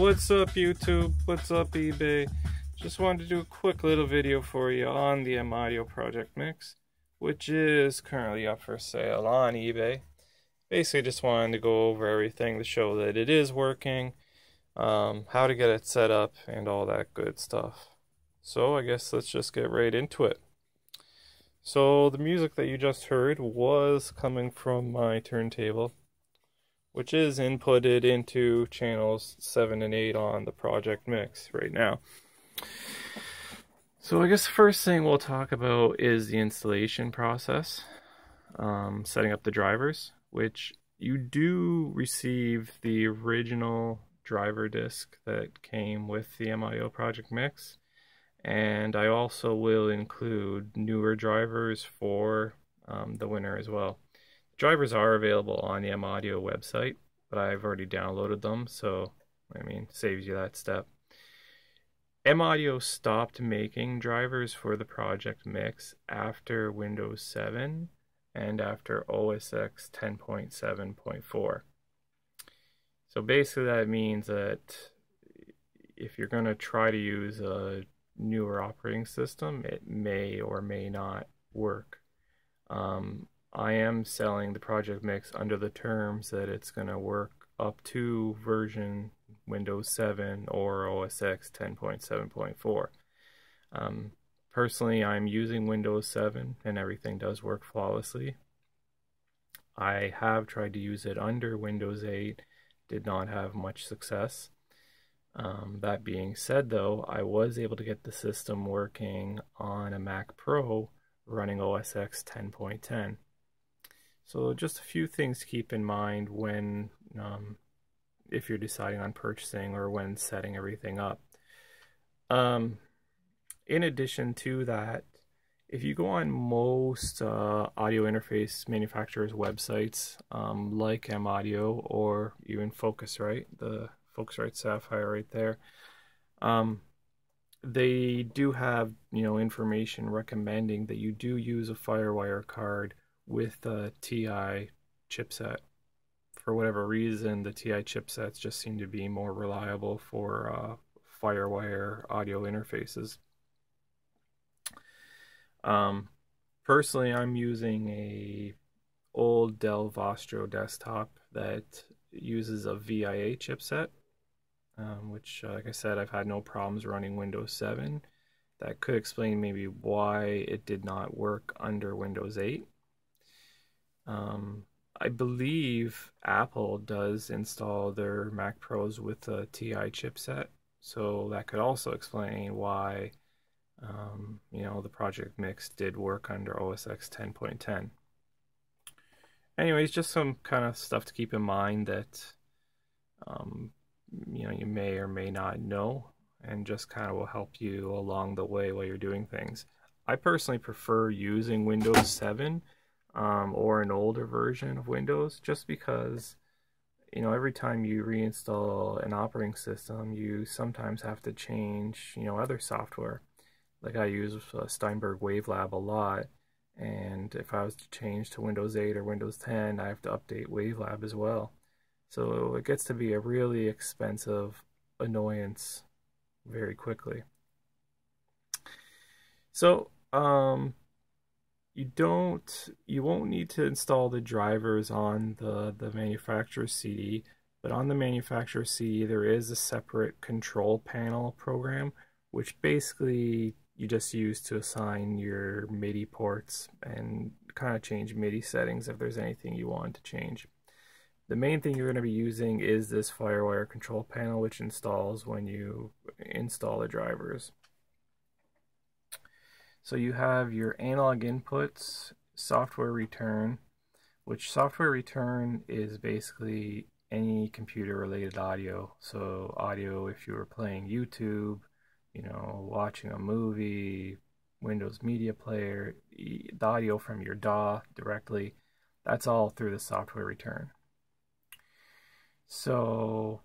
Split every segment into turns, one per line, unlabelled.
What's up YouTube? What's up eBay? Just wanted to do a quick little video for you on the Audio Project Mix, which is currently up for sale on eBay. Basically just wanted to go over everything to show that it is working, how to get it set up and all that good stuff. So I guess let's just get right into it. So the music that you just heard was coming from my turntable, which is inputted into channels 7 and 8 on the project mix right now. So I guess the first thing we'll talk about is the installation process, setting up the drivers, which you do receive the original driver disc that came with the Audio Project Mix, and I also will include newer drivers for the winner as well. Drivers are available on the Audio website, but I've already downloaded them, so saves you that step. Audio stopped making drivers for the project mix after Windows 7 and after OS X 10.7.4. So basically that means that if you're going to try to use a newer operating system, it may or may not work. I am selling the project mix under the terms that it's going to work up to version Windows 7 or OS X 10.7.4. Personally, I'm using Windows 7 and everything does work flawlessly. I have tried to use it under Windows 8, did not have much success. That being said though, I was able to get the system working on a Mac Pro running OS X 10.10. So just a few things to keep in mind when, if you're deciding on purchasing or when setting everything up. In addition to that, if you go on most audio interface manufacturers' websites, like M-Audio or even Focusrite, the Focusrite Sapphire right there, they do have information recommending that you do use a Firewire card with the TI chipset. For whatever reason, the TI chipsets just seem to be more reliable for Firewire audio interfaces. Personally, I'm using a old Dell Vostro desktop that uses a VIA chipset, which, like I said, I've had no problems running Windows 7. That could explain maybe why it did not work under Windows 8. I believe Apple does install their Mac Pros with a TI chipset, so that could also explain why the project mix did work under OS X 10.10. Anyways, just some kind of stuff to keep in mind that you may or may not know, and just kind of will help you along the way while you're doing things. I personally prefer using Windows 7 or an older version of Windows, just because every time you reinstall an operating system, you sometimes have to change other software. Like I use Steinberg Wavelab a lot, and if I was to change to Windows 8 or Windows 10, I have to update Wavelab as well. So it gets to be a really expensive annoyance very quickly. So you won't need to install the drivers on the manufacturer's CD, but on the manufacturer's CD there is a separate control panel program, which basically you just use to assign your MIDI ports and kind of change MIDI settings if there's anything you want to change. The main thing you're going to be using is this Firewire control panel, which installs when you install the drivers. So you have your analog inputs, software return, which software return is basically any computer related audio. So audio if you were playing YouTube, watching a movie, Windows Media Player, the audio from your DAW directly, that's all through the software return. So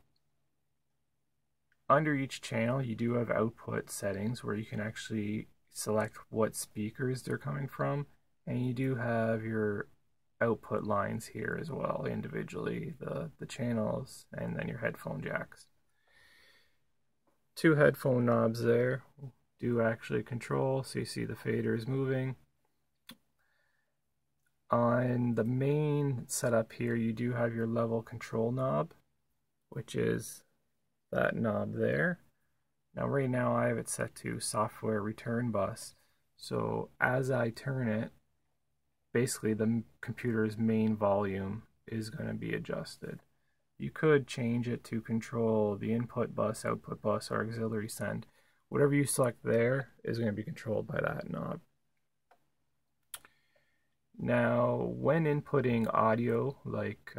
under each channel you do have output settings where you can actually select what speakers they're coming from, and you do have your output lines here as well individually, the channels and then your headphone jacks. two headphone knobs there do actually control, so you see the faders moving. On the main setup here, you do have your level control knob, which is that knob there. Now right now I have it set to software return bus, so as I turn it, basically the computer's main volume is going to be adjusted. You could change it to control the input bus, output bus, or auxiliary send. Whatever you select there is going to be controlled by that knob. Now, when inputting audio, like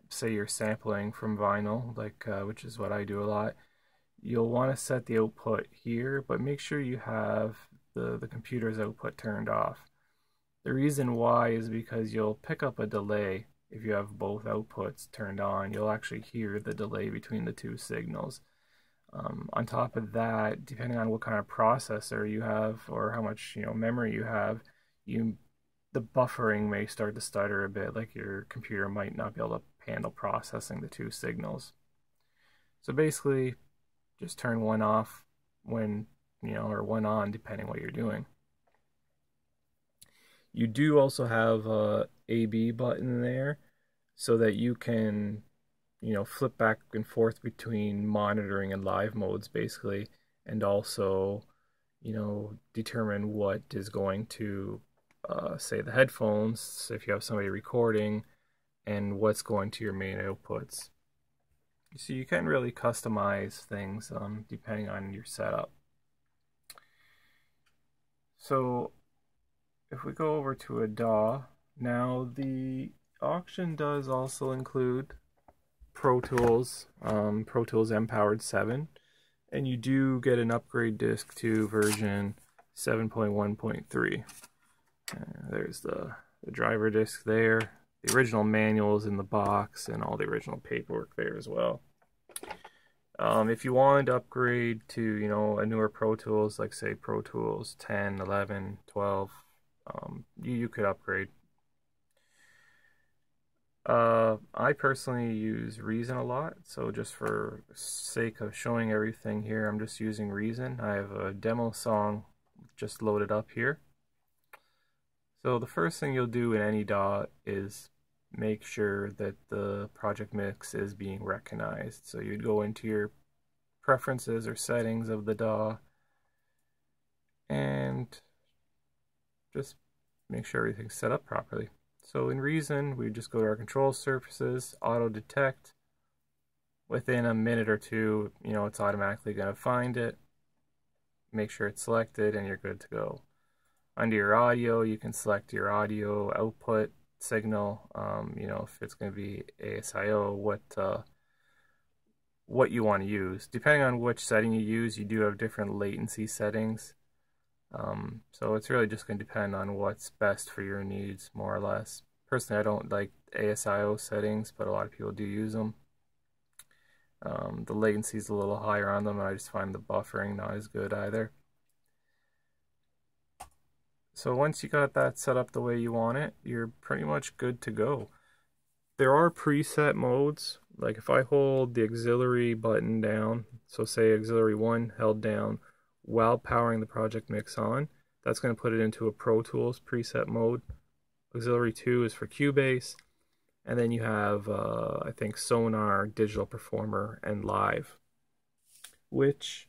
say you're sampling from vinyl, like which is what I do a lot, you'll want to set the output here, but make sure you have the computer's output turned off. The reason why is because you'll pick up a delay if you have both outputs turned on. You'll actually hear the delay between the two signals. On top of that, depending on what kind of processor you have or how much memory you have, the buffering may start to stutter a bit, like your computer might not be able to handle processing the two signals. So basically, just turn one off when, or one on, depending what you're doing. You do also have a AB button there so that you can, flip back and forth between monitoring and live modes, basically, and also, determine what is going to, say, the headphones, if you have somebody recording, and what's going to your main outputs. So you can really customize things depending on your setup. So if we go over to a DAW, now the auction does also include Pro Tools, Pro Tools M-Powered 7, and you do get an upgrade disc to version 7.1.3. There's the driver disc there. The original manual is in the box and all the original paperwork there as well. If you wanted to upgrade to, a newer Pro Tools, like say Pro Tools 10, 11, 12, you could upgrade. I personally use Reason a lot, so just for sake of showing everything here, I'm just using Reason. I have a demo song just loaded up here. So the first thing you'll do in any DAW is make sure that the project mix is being recognized. So you'd go into your preferences or settings of the DAW and just make sure everything's set up properly. So in Reason, we just go to our control surfaces, auto detect. Within a minute or two, it's automatically going to find it. Make sure it's selected and you're good to go. Under your audio, you can select your audio output signal, if it's going to be ASIO, what you want to use. Depending on which setting you use, you do have different latency settings. So it's really just going to depend on what's best for your needs, more or less. Personally, I don't like ASIO settings, but a lot of people do use them. The latency is a little higher on them, and I just find the buffering not as good either. So once you got that set up the way you want it, you're pretty much good to go. There are preset modes, like if I hold the auxiliary button down, so say auxiliary 1 held down while powering the project mix on, that's going to put it into a Pro Tools preset mode. Auxiliary 2 is for Cubase, and then you have, I think, Sonar, Digital Performer, and Live, which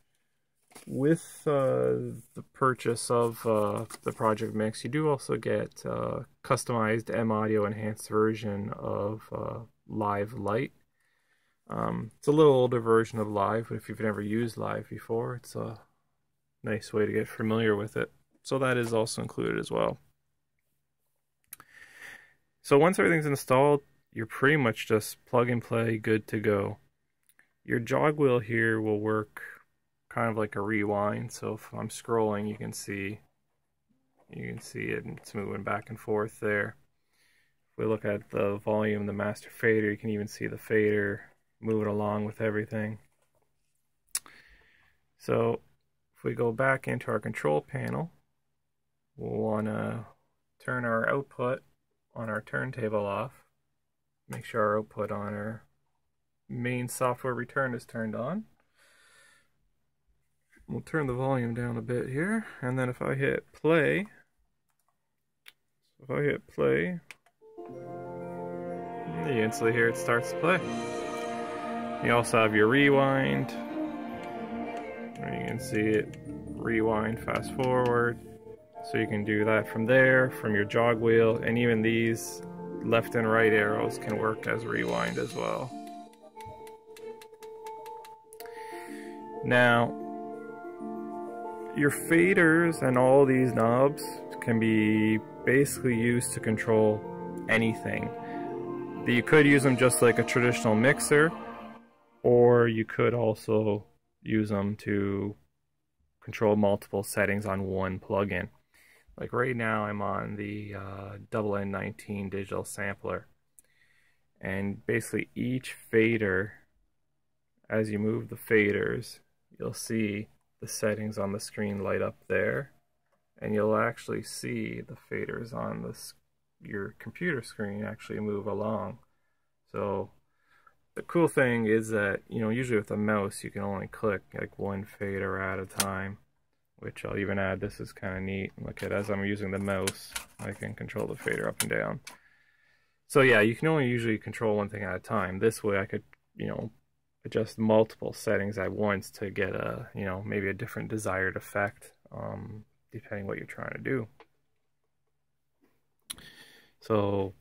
with the purchase of the project mix, you do also get customized M-Audio enhanced version of Live Lite. It's a little older version of Live, but if you've never used Live before, it's a nice way to get familiar with it. So that is also included as well. So once everything's installed, you're pretty much just plug and play, good to go. Your jog wheel here will work kind of like a rewind, so if I'm scrolling, you can see it, and it's moving back and forth there. If we look at the volume, the master fader, you can even see the fader moving along with everything. So if we go back into our control panel, we'll want to turn our output on our turntable off. Make sure our output on our main software return is turned on. we'll turn the volume down a bit here, and then if I hit play, you instantly hear it starts to play. You also have your rewind, and you can see it rewind, fast forward, so you can do that from there, from your jog wheel, and even these left and right arrows can work as rewind as well. Now, your faders and all these knobs can be basically used to control anything. You could use them just like a traditional mixer, or you could also use them to control multiple settings on one plugin. Like right now I'm on the double N19 digital sampler, and basically each fader, as you move the faders, you'll see the settings on the screen light up there, and you'll actually see the faders on your computer screen actually move along. So the cool thing is that, you know, usually with a mouse you can only click like one fader at a time, which I'll even add. This is kind of neat. Look at, as I'm using the mouse, I can control the fader up and down. So yeah, you can only usually control one thing at a time. This way I could, you know, adjust multiple settings at once to get a, you know, maybe a different desired effect, depending what you're trying to do. So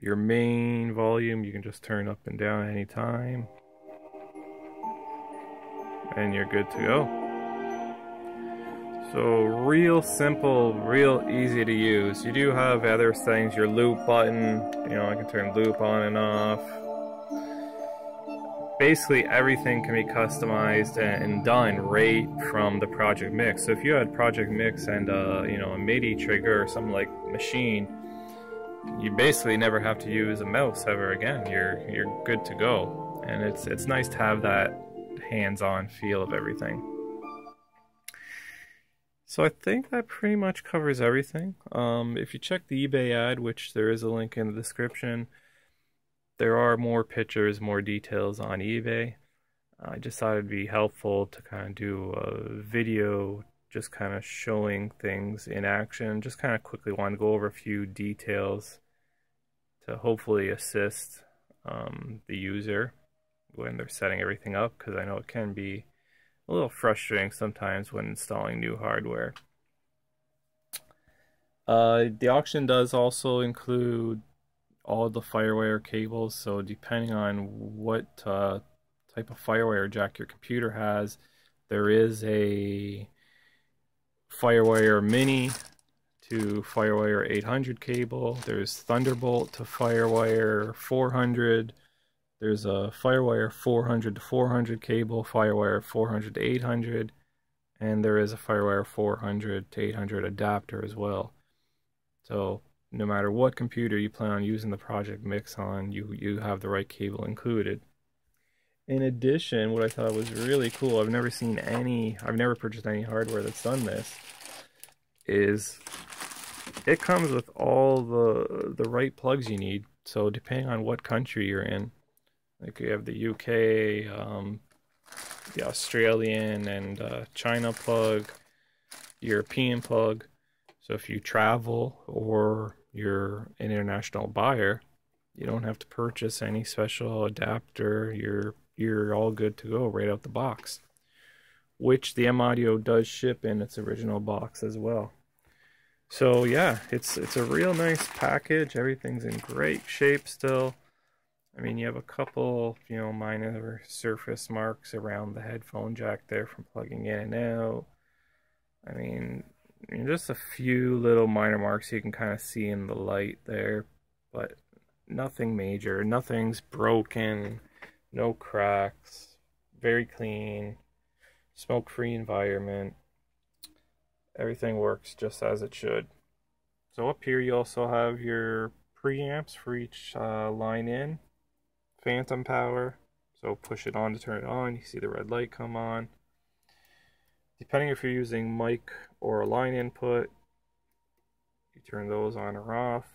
your main volume you can just turn up and down anytime, and you're good to go. So real simple, real easy to use. You do have other things, your loop button, you know, I can turn loop on and off. Basically everything can be customized and done right from the Project Mix. So if you had Project Mix and you know, a MIDI trigger or something like Machine, you basically never have to use a mouse ever again. You're good to go, and it's nice to have that hands-on feel of everything. So I think that pretty much covers everything. If you check the eBay ad, which there is a link in the description, there are more pictures, more details on eBay. I just thought it'd be helpful to kind of do a video just kind of showing things in action. Just kind of quickly want to go over a few details to hopefully assist the user when they're setting everything up, because I know it can be a little frustrating sometimes when installing new hardware. The auction does also include all the Firewire cables, so depending on what type of Firewire jack your computer has, there is a Firewire Mini to Firewire 800 cable, there's Thunderbolt to Firewire 400, there's a Firewire 400 to 400 cable, Firewire 400 to 800, and there is a Firewire 400 to 800 adapter as well. So no matter what computer you plan on using the Project Mix on, you have the right cable included. In addition, what I thought was really cool, I've never purchased any hardware that's done this, is it comes with all the right plugs you need. So depending on what country you're in, like you have the UK, the Australian and China plug, European plug. So if you travel or you're an international buyer, you don't have to purchase any special adapter. You're all good to go right out the box, which the M Audio does ship in its original box as well. So yeah, it's a real nice package. Everything's in great shape still. I mean, you have a couple, you know, minor surface marks around the headphone jack there from plugging in and out. I mean, just a few little minor marks you can kind of see in the light there, but nothing major. Nothing's broken, no cracks, very clean, smoke-free environment. Everything works just as it should. So up here you also have your preamps for each line in, phantom power, so push it on to turn it on, you see the red light come on. Depending if you're using mic or a line input, you turn those on or off.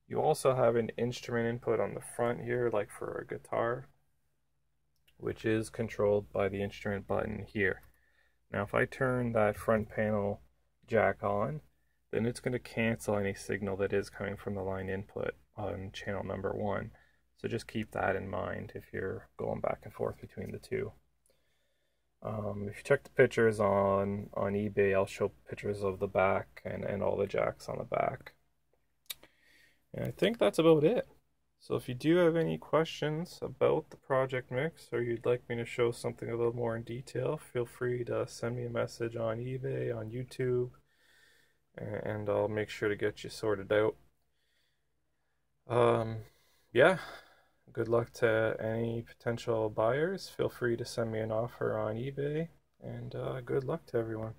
You also have an instrument input on the front here, like for a guitar, which is controlled by the instrument button here. Now if I turn that front panel jack on, then it's going to cancel any signal that is coming from the line input on channel number 1. So just keep that in mind if you're going back and forth between the two. If you check the pictures on eBay, I'll show pictures of the back and all the jacks on the back. And I think that's about it. So if you do have any questions about the project mix, or you'd like me to show something a little more in detail, feel free to send me a message on eBay, on YouTube, and I'll make sure to get you sorted out. Yeah, good luck to any potential buyers. Feel free to send me an offer on eBay, and good luck to everyone.